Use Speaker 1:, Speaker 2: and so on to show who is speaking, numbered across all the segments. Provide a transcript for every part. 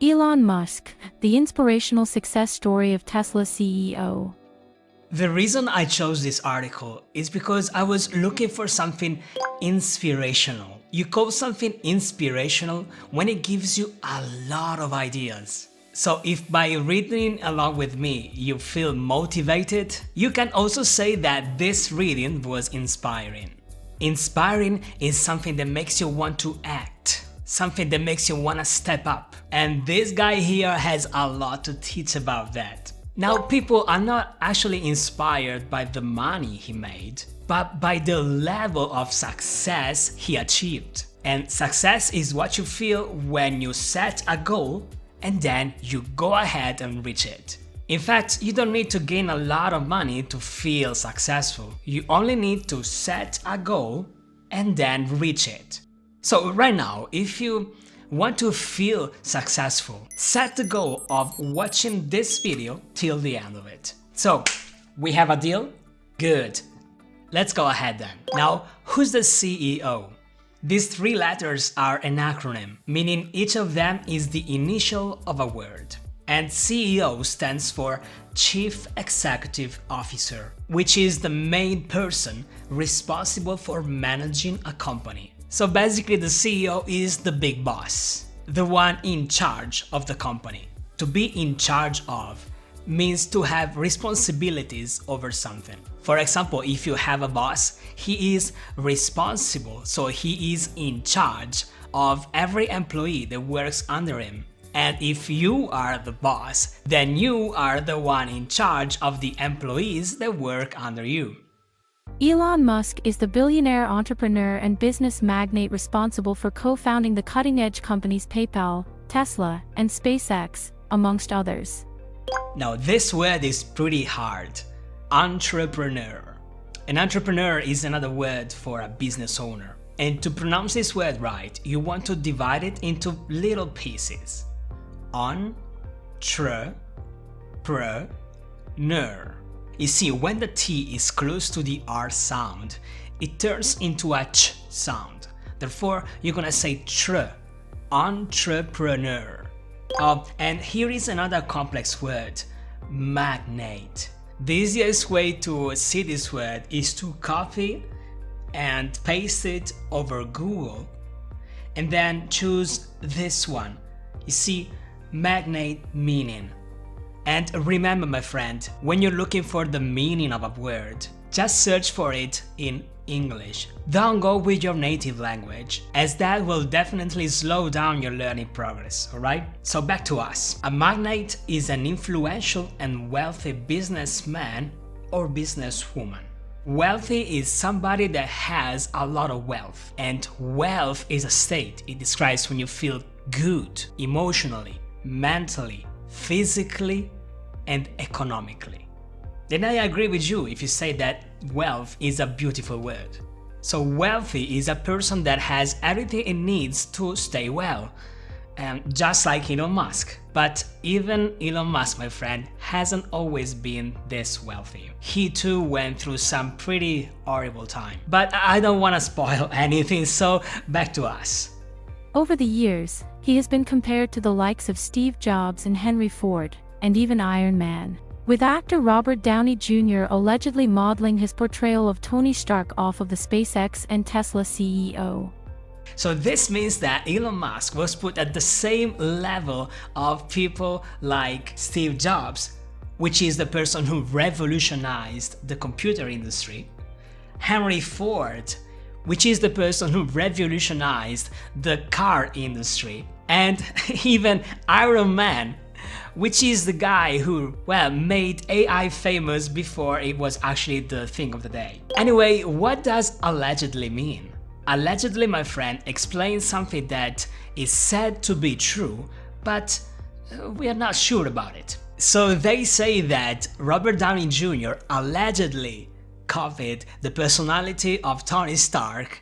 Speaker 1: Elon Musk, the inspirational success story of Tesla CEO.
Speaker 2: The reason I chose this article is because I was looking for something inspirational. You call something inspirational when it gives you a lot of ideas. So if by reading along with me you feel motivated, you can also say that this reading was inspiring. Inspiring is something that makes you want to act, something that makes you want to step up. And this guy here has a lot to teach about that. Now, people are not actually inspired by the money he made, but by the level of success he achieved. And success is what you feel when you set a goal and then you go ahead and reach it. In fact, you don't need to gain a lot of money to feel successful. You only need to set a goal and then reach it. So right now, if you want to feel successful, set the goal of watching this video till the end of it. So, we have a deal? Good. Let's go ahead then. Now, who's the CEO? These three letters are an acronym, meaning each of them is the initial of a word. And CEO stands for Chief Executive Officer, which is the main person responsible for managing a company. So basically the CEO is the big boss, the one in charge of the company. To be in charge of means to have responsibilities over something. For example, if you have a boss, he is responsible, so he is in charge of every employee that works under him. And if you are the boss, then you are the one in charge of the employees that work under you.
Speaker 1: Elon Musk is the billionaire entrepreneur and business magnate responsible for co-founding the cutting-edge companies PayPal, Tesla, and SpaceX, amongst others.
Speaker 2: Now this word is pretty hard. Entrepreneur. An entrepreneur is another word for a business owner. And to pronounce this word right, you want to divide it into little pieces. Entrepreneur. You see, when the T is close to the R sound, it turns into a Ch sound. Therefore, you're gonna say tr, entrepreneur. And here is another complex word, magnate. The easiest way to see this word is to copy and paste it over Google and then choose this one. You see, magnate meaning. And remember, my friend, when you're looking for the meaning of a word, just search for it in English. Don't go with your native language, as that will definitely slow down your learning progress, alright? So back to us. A magnate is an influential and wealthy businessman or businesswoman. Wealthy is somebody that has a lot of wealth, and wealth is a state. It describes when you feel good emotionally, mentally, physically, and economically. Then I agree with you if you say that wealth is a beautiful word. So wealthy is a person that has everything it needs to stay well, just like Elon Musk. But even Elon Musk, my friend, hasn't always been this wealthy. He too went through some pretty horrible time. But I don't want to spoil anything, so back to us.
Speaker 1: Over the years, he has been compared to the likes of Steve Jobs and Henry Ford, and even Iron Man, with actor Robert Downey Jr. allegedly modeling his portrayal of Tony Stark off of the SpaceX and Tesla CEO.
Speaker 2: So this means that Elon Musk was put at the same level of people like Steve Jobs, which is the person who revolutionized the computer industry, Henry Ford, which is the person who revolutionized the car industry, and even Iron Man, which is the guy who, well, made AI famous before it was actually the thing of the day. Anyway, what does allegedly mean? Allegedly, my friend, explains something that is said to be true, but we are not sure about it. So they say that Robert Downey Jr. allegedly copied the personality of Tony Stark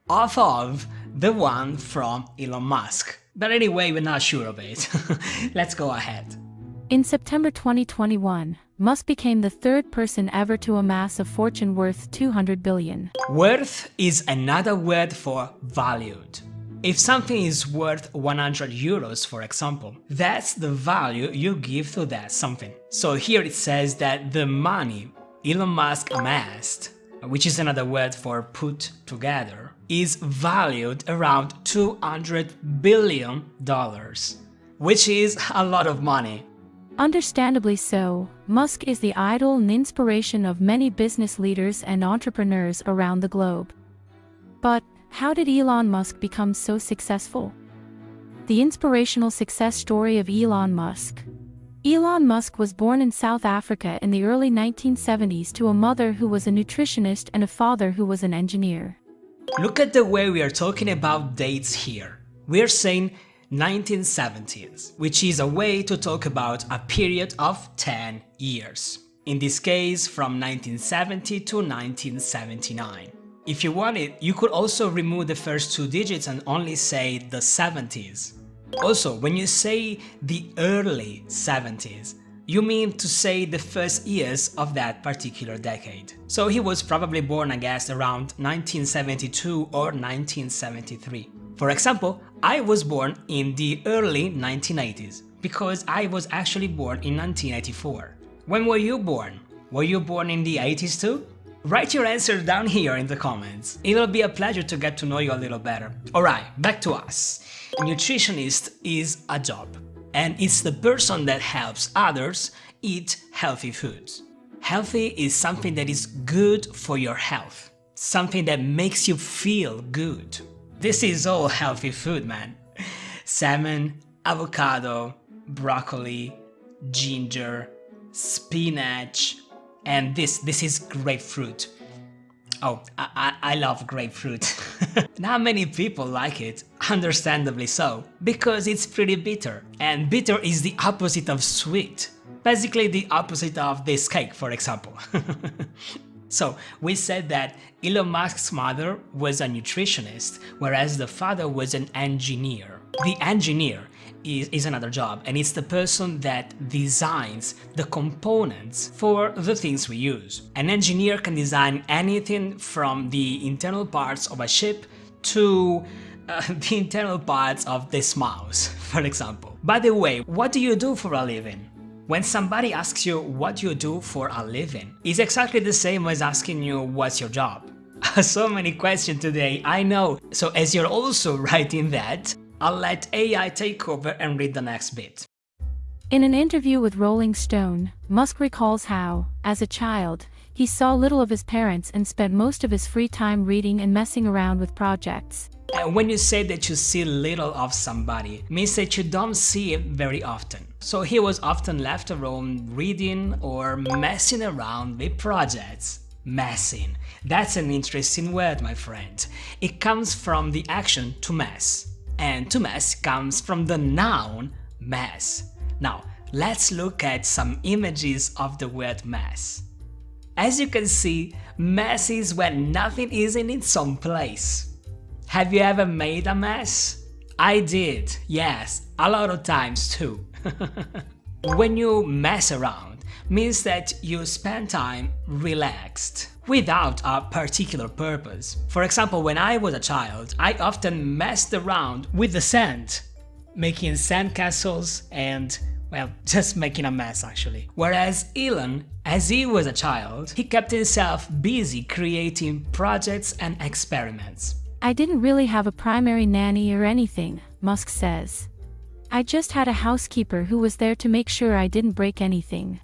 Speaker 2: off of the one from Elon Musk. But anyway, we're not sure of it. Let's go ahead.
Speaker 1: In September 2021, Musk became the third person ever to amass a fortune worth $200 billion.
Speaker 2: Worth is another word for valued. If something is worth 100 euros, for example, that's the value you give to that something. So here it says that the money Elon Musk amassed, which is another word for put together, is valued around $200 billion, which is a lot of money.
Speaker 1: Understandably so, Musk is the idol and inspiration of many business leaders and entrepreneurs around the globe. But how did Elon Musk become so successful? The inspirational success story of Elon Musk. Elon Musk was born in South Africa in the early 1970s to a mother who was a nutritionist and a father who was an engineer.
Speaker 2: Look at the way we are talking about dates here. We're saying 1970s, which is a way to talk about a period of 10 years. In this case, from 1970 to 1979. If you wanted, you could also remove the first two digits and only say the 70s. Also, when you say the early 70s, you mean to say the first years of that particular decade. So he was probably born, I guess, around 1972 or 1973. For example, I was born in the early 1980s, because I was actually born in 1984. When were you born? Were you born in the 80s too? Write your answer down here in the comments. It'll be a pleasure to get to know you a little better. Alright, back to us. A nutritionist is a job, and it's the person that helps others eat healthy foods. Healthy is something that is good for your health, something that makes you feel good. This is all healthy food, man. Salmon, avocado, broccoli, ginger, spinach, and this is grapefruit. Oh, I love grapefruit. Not many people like it, understandably so, because it's pretty bitter, and bitter is the opposite of sweet. Basically the opposite of this cake, for example. So, we said that Elon Musk's mother was a nutritionist, whereas the father was an engineer. The engineer is another job, and it's the person that designs the components for the things we use. An engineer can design anything from the internal parts of a ship to the internal parts of this mouse, for example. By the way, what do you do for a living? When somebody asks you what you do for a living, it's exactly the same as asking you what's your job. So many questions today, I know. So as you're also writing that, I'll let AI take over and read the next bit.
Speaker 1: In an interview with Rolling Stone, Musk recalls how, as a child, he saw little of his parents and spent most of his free time reading and messing around with projects.
Speaker 2: And when you say that you see little of somebody, means that you don't see it very often. So he was often left alone reading or messing around with projects. Messing. That's an interesting word, my friend. It comes from the action to mess. And to mess comes from the noun mess. Now, let's look at some images of the word mess. As you can see, mess is when nothing is in its own place. Have you ever made a mess? I did, yes, a lot of times too. When you mess around, means that you spend time relaxed, without a particular purpose. For example, when I was a child, I often messed around with the sand, making sandcastles and, well, just making a mess actually. Whereas Elon, as he was a child, he kept himself busy creating projects and experiments.
Speaker 1: I didn't really have a primary nanny or anything, Musk says. I just had a housekeeper who was there to make sure I didn't break anything.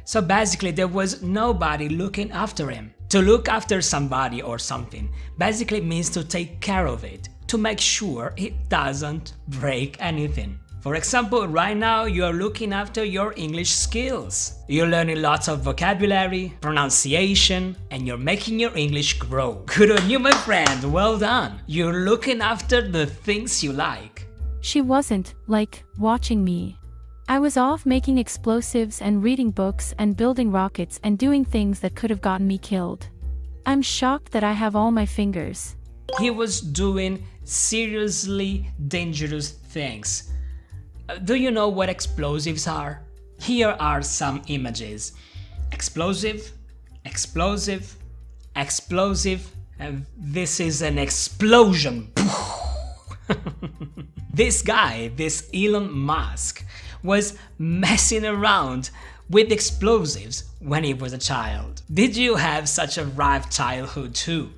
Speaker 2: So basically there was nobody looking after him. To look after somebody or something basically means to take care of it, to make sure it doesn't break anything. For example, right now you're looking after your English skills. You're learning lots of vocabulary, pronunciation, and you're making your English grow. Good on you, my friend, well done. You're looking after the things you like.
Speaker 1: She wasn't, like, watching me. I was off making explosives and reading books and building rockets and doing things that could have gotten me killed. I'm shocked that I have all my fingers.
Speaker 2: He was doing seriously dangerous things. Do you know what explosives are? Here are some images. Explosive, explosive, explosive, and this is an explosion. This guy, this Elon Musk, was messing around with explosives when he was a child. Did you have such a rough childhood too?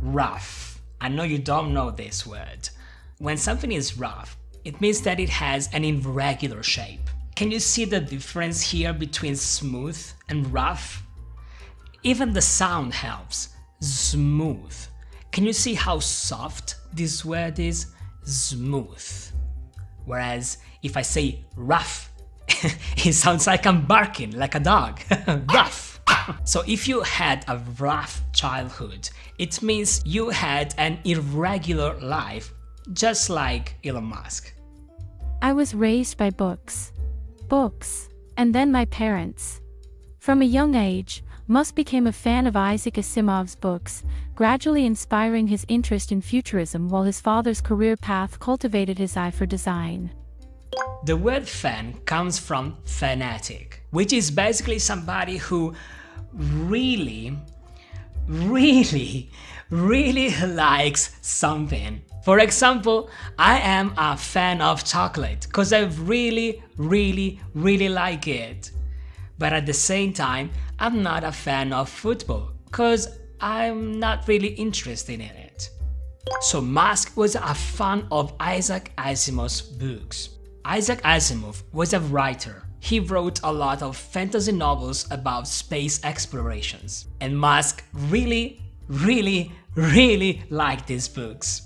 Speaker 2: Rough. I know you don't know this word. When something is rough, it means that it has an irregular shape. Can you see the difference here between smooth and rough? Even the sound helps. Smooth. Can you see how soft this word is? Smooth. Whereas if I say rough, it sounds like I'm barking like a dog. Rough. So if you had a rough childhood, it means you had an irregular life, just like Elon Musk.
Speaker 1: I was raised by books, and then my parents. From a young age, Musk became a fan of Isaac Asimov's books, gradually inspiring his interest in futurism while his father's career path cultivated his eye for design.
Speaker 2: The word fan comes from fanatic, which is basically somebody who really likes something. For example, I am a fan of chocolate because I really like it. But at the same time, I'm not a fan of football because I'm not really interested in it. So Musk was a fan of Isaac Asimov's books. Isaac Asimov was a writer. He wrote a lot of fantasy novels about space explorations. And Musk really liked these books.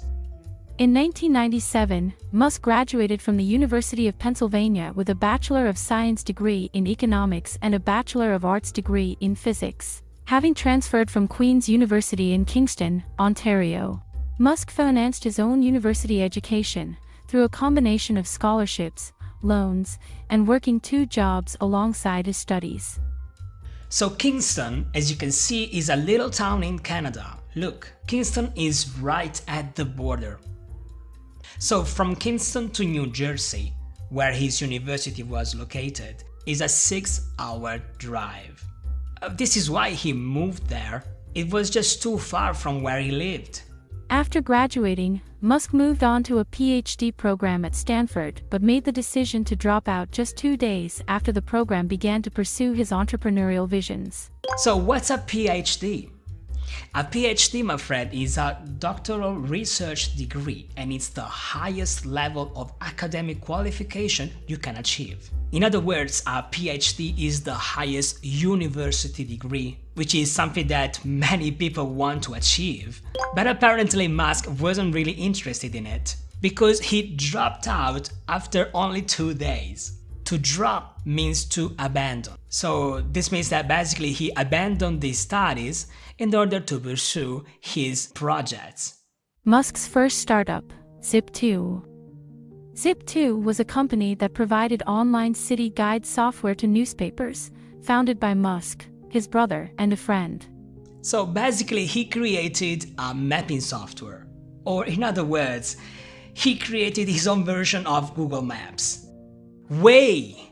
Speaker 1: In 1997, Musk graduated from the University of Pennsylvania with a Bachelor of Science degree in economics and a Bachelor of Arts degree in physics, having transferred from Queen's University in Kingston, Ontario. Musk financed his own university education through a combination of scholarships, loans, and working 2 jobs alongside his studies.
Speaker 2: So Kingston, as you can see, is a little town in Canada. Look, Kingston is right at the border. So from Kingston to New Jersey, where his university was located, is a 6-hour drive. This is why he moved there. It was just too far from where he lived.
Speaker 1: After graduating, Musk moved on to a PhD program at Stanford, but made the decision to drop out just 2 days after the program began to pursue his entrepreneurial visions.
Speaker 2: So what's a PhD? A PhD, my friend, is a doctoral research degree, and it's the highest level of academic qualification you can achieve. In other words, a PhD is the highest university degree, which is something that many people want to achieve. But apparently Musk wasn't really interested in it, because he dropped out after only 2 days. To drop means to abandon. So this means that basically he abandoned these studies in order to pursue his projects.
Speaker 1: Musk's first startup, Zip2. Zip2 was a company that provided online city guide software to newspapers, founded by Musk, his brother, and a friend.
Speaker 2: So basically he created a mapping software. Or in other words, he created his own version of Google Maps. Way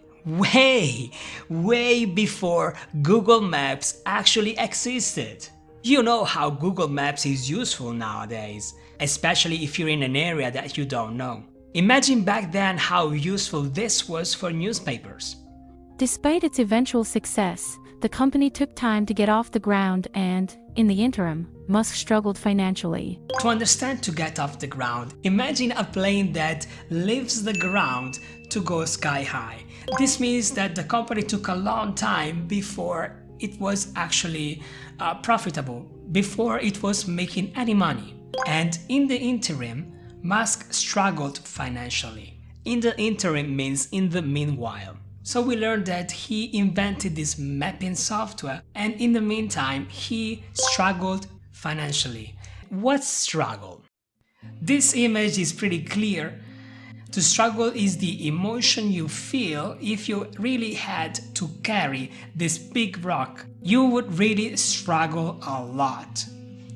Speaker 2: before Google Maps actually existed. You know how Google Maps is useful nowadays, especially if you're in an area that you don't know. Imagine back then how useful this was for newspapers.
Speaker 1: Despite its eventual success, the company took time to get off the ground and, in the interim, Musk struggled financially.
Speaker 2: To understand to get off the ground, imagine a plane that leaves the ground to go sky high. This means that the company took a long time before it was actually profitable, before it was making any money. And in the interim, Musk struggled financially. In the interim means in the meanwhile. So we learned that he invented this mapping software, and in the meantime he struggled financially. What struggle? This image is pretty clear. To struggle is the emotion you feel if you really had to carry this big rock. You would really struggle a lot.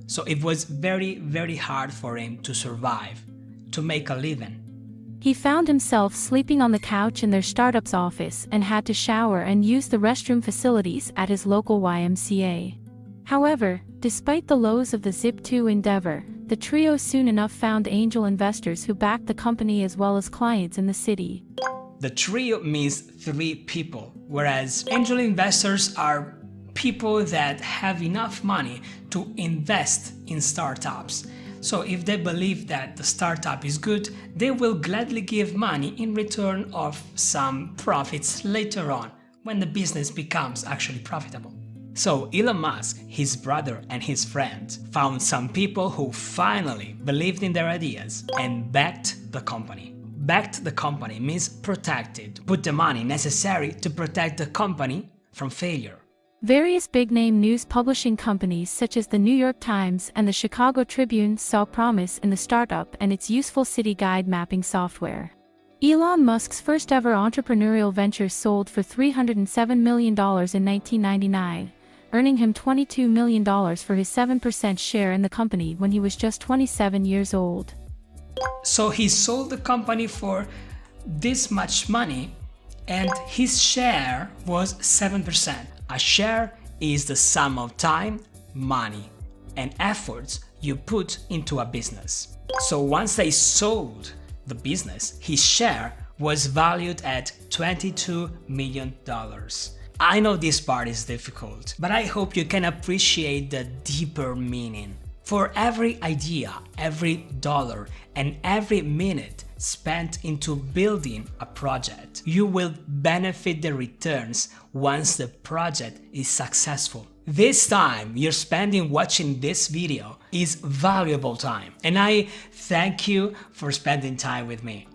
Speaker 2: So it was very hard for him to survive, to make a living.
Speaker 1: He found himself sleeping on the couch in their startup's office and had to shower and use the restroom facilities at his local YMCA. However, despite the lows of the Zip2 endeavor, the trio soon enough found angel investors who backed the company as well as clients in the city.
Speaker 2: The trio means 3 people, whereas angel investors are people that have enough money to invest in startups. So if they believe that the startup is good, they will gladly give money in return of some profits later on, when the business becomes actually profitable. So Elon Musk, his brother and his friend found some people who finally believed in their ideas and backed the company. Backed the company means protected, put the money necessary to protect the company from failure.
Speaker 1: Various big-name news publishing companies such as the New York Times and the Chicago Tribune saw promise in the startup and its useful city guide mapping software. Elon Musk's first-ever entrepreneurial venture sold for $307 million in 1999, earning him $22 million for his 7% share in the company when he was just 27 years old.
Speaker 2: So he sold the company for this much money, and his share was 7%. A share is the sum of time, money, and efforts you put into a business. So once they sold the business, his share was valued at $22 million. I know this part is difficult, but I hope you can appreciate the deeper meaning. For every idea, every dollar, and every minute spent into building a project, you will benefit the returns once the project is successful. This time you're spending watching this video is valuable time, and I thank you for spending time with me.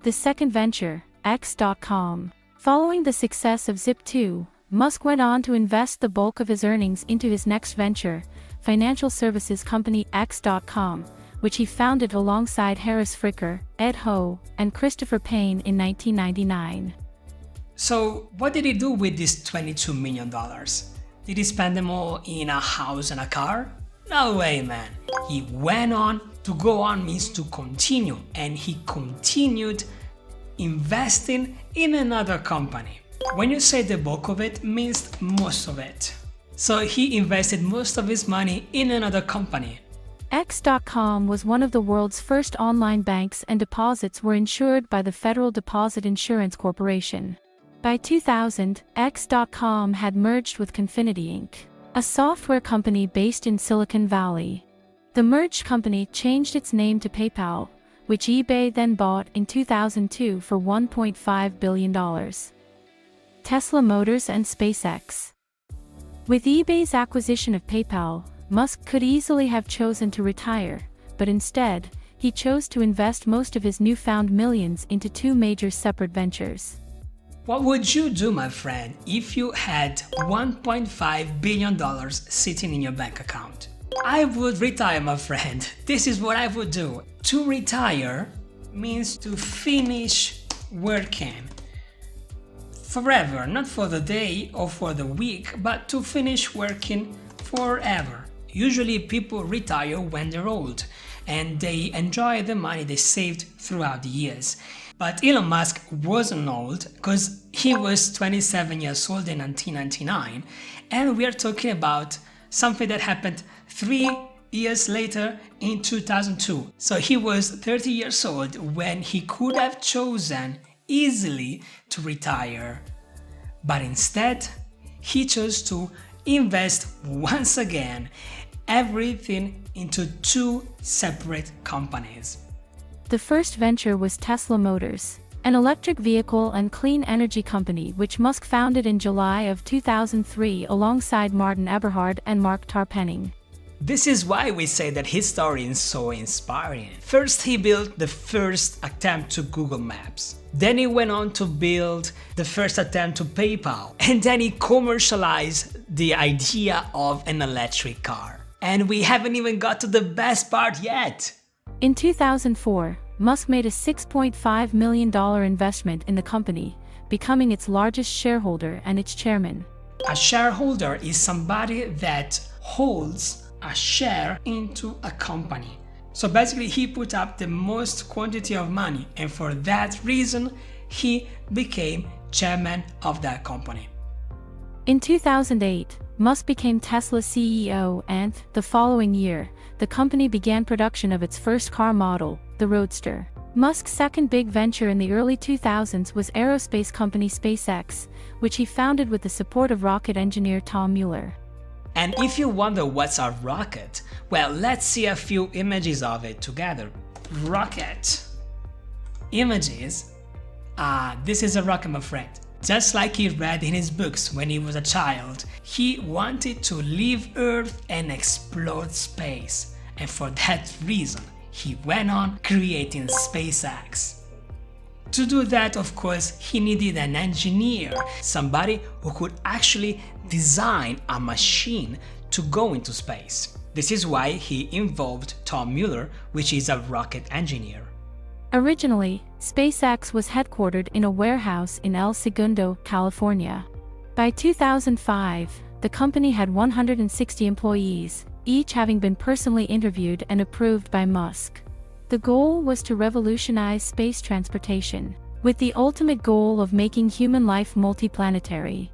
Speaker 1: The second venture, X.com. Following the success of Zip2, Musk went on to invest the bulk of his earnings into his next venture, financial services company X.com, which he founded alongside Harris Fricker, Ed Ho, and Christopher Payne in 1999.
Speaker 2: So what did he do with this $22 million? Did he spend them all in a house and a car? No way, man. He went on. To go on means to continue, and he continued investing in another company. When you say the bulk of it, means most of it. So he invested most of his money in another company.
Speaker 1: X.com was one of the world's first online banks, and deposits were insured by the Federal Deposit Insurance Corporation. By 2000, X.com had merged with Confinity Inc., a software company based in Silicon Valley. The merged company changed its name to PayPal, which eBay then bought in 2002 for $1.5 billion. Tesla Motors and SpaceX. With eBay's acquisition of PayPal, Musk could easily have chosen to retire, but instead, he chose to invest most of his newfound millions into 2 major separate ventures.
Speaker 2: What would you do, my friend, if you had $1.5 billion sitting in your bank account? I would retire, my friend. This is what I would do. To retire means to finish working forever, not for the day or for the week, but to finish working forever. Usually people retire when they're old and they enjoy the money they saved throughout the years. But Elon Musk wasn't old because he was 27 years old in 1999, and we are talking about something that happened 3 years later in 2002. So he was 30 years old when he could have chosen easily to retire, but instead he chose to invest once again everything into 2 separate companies.
Speaker 1: The first venture was Tesla Motors, an electric vehicle and clean energy company which Musk founded in July of 2003 alongside Martin Eberhard and Mark Tarpenning.
Speaker 2: This is why we say that his story is so inspiring. First, he built the first attempt to Google Maps. Then he went on to build the first attempt to PayPal. And then he commercialized the idea of an electric car. And we haven't even got to the best part yet.
Speaker 1: In 2004, Musk made a $6.5 million investment in the company, becoming its largest shareholder and its chairman.
Speaker 2: A shareholder is somebody that holds a share into a company. So basically he put up the most quantity of money, and for that reason he became chairman of that company.
Speaker 1: In 2008, Musk became Tesla's CEO and, the following year, the company began production of its first car model, the Roadster. Musk's second big venture in the early 2000s was aerospace company SpaceX, which he founded with the support of rocket engineer Tom Mueller.
Speaker 2: And if you wonder what's a rocket, well, let's see a few images of it together. Rocket. Images. This is a rocket, my friend. Just like he read in his books when he was a child, he wanted to leave Earth and explore space. And for that reason, he went on creating SpaceX. To do that, of course, he needed an engineer, somebody who could actually design a machine to go into space. This is why he involved Tom Mueller, which is a rocket engineer.
Speaker 1: Originally, SpaceX was headquartered in a warehouse in El Segundo, California. By 2005, the company had 160 employees, each having been personally interviewed and approved by Musk. The goal was to revolutionize space transportation, with the ultimate goal of making human life multiplanetary.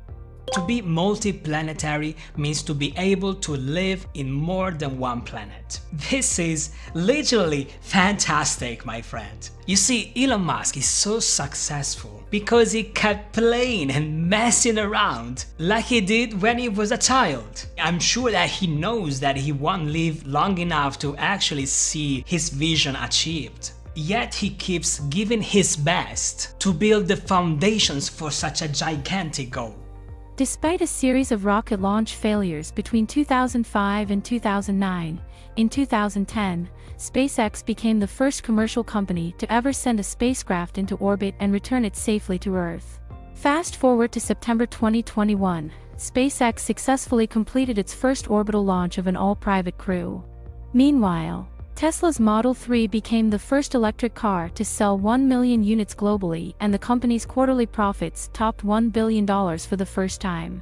Speaker 2: To be multiplanetary means to be able to live in more than one planet. This is literally fantastic, my friend. You see, Elon Musk is so successful because he kept playing and messing around like he did when he was a child. I'm sure that he knows that he won't live long enough to actually see his vision achieved. Yet he keeps giving his best to build the foundations for such a gigantic goal.
Speaker 1: Despite a series of rocket launch failures between 2005 and 2009, in 2010, SpaceX became the first commercial company to ever send a spacecraft into orbit and return it safely to Earth. Fast forward to September 2021, SpaceX successfully completed its first orbital launch of an all-private crew. Meanwhile, Tesla's Model 3 became the first electric car to sell 1 million units globally, and the company's quarterly profits topped $1 billion for the first time.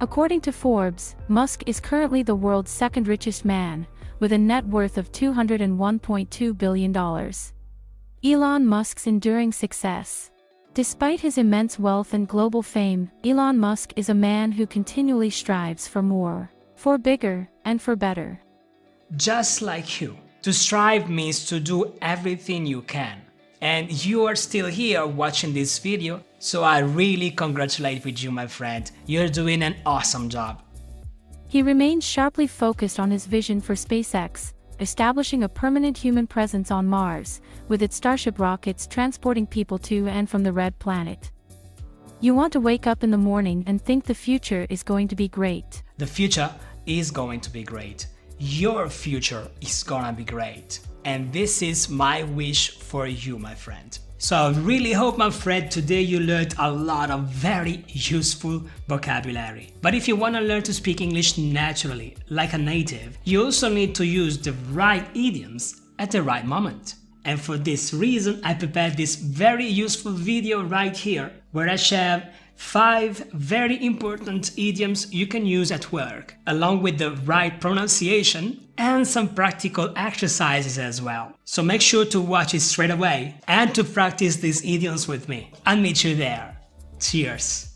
Speaker 1: According to Forbes, Musk is currently the world's second richest man, with a net worth of $201.2 billion. Elon Musk's enduring success. Despite his immense wealth and global fame, Elon Musk is a man who continually strives for more, for bigger, and for better.
Speaker 2: Just like you. To strive means to do everything you can. And you are still here watching this video, so I really congratulate with you, my friend. You're doing an awesome job.
Speaker 1: He remains sharply focused on his vision for SpaceX, establishing a permanent human presence on Mars, with its Starship rockets transporting people to and from the Red Planet. You want to wake up in the morning and think the future is going to be great.
Speaker 2: The future is going to be great. Your future is gonna be great. And this is my wish for you, my friend. So I really hope, my friend, today you learned a lot of very useful vocabulary. But if you want to learn to speak English naturally, like a native, you also need to use the right idioms at the right moment. And for this reason, I prepared this very useful video right here, where I share 5 very important idioms you can use at work, along with the right pronunciation and some practical exercises as well. So make sure to watch it straight away and to practice these idioms with me. I'll meet you there. Cheers!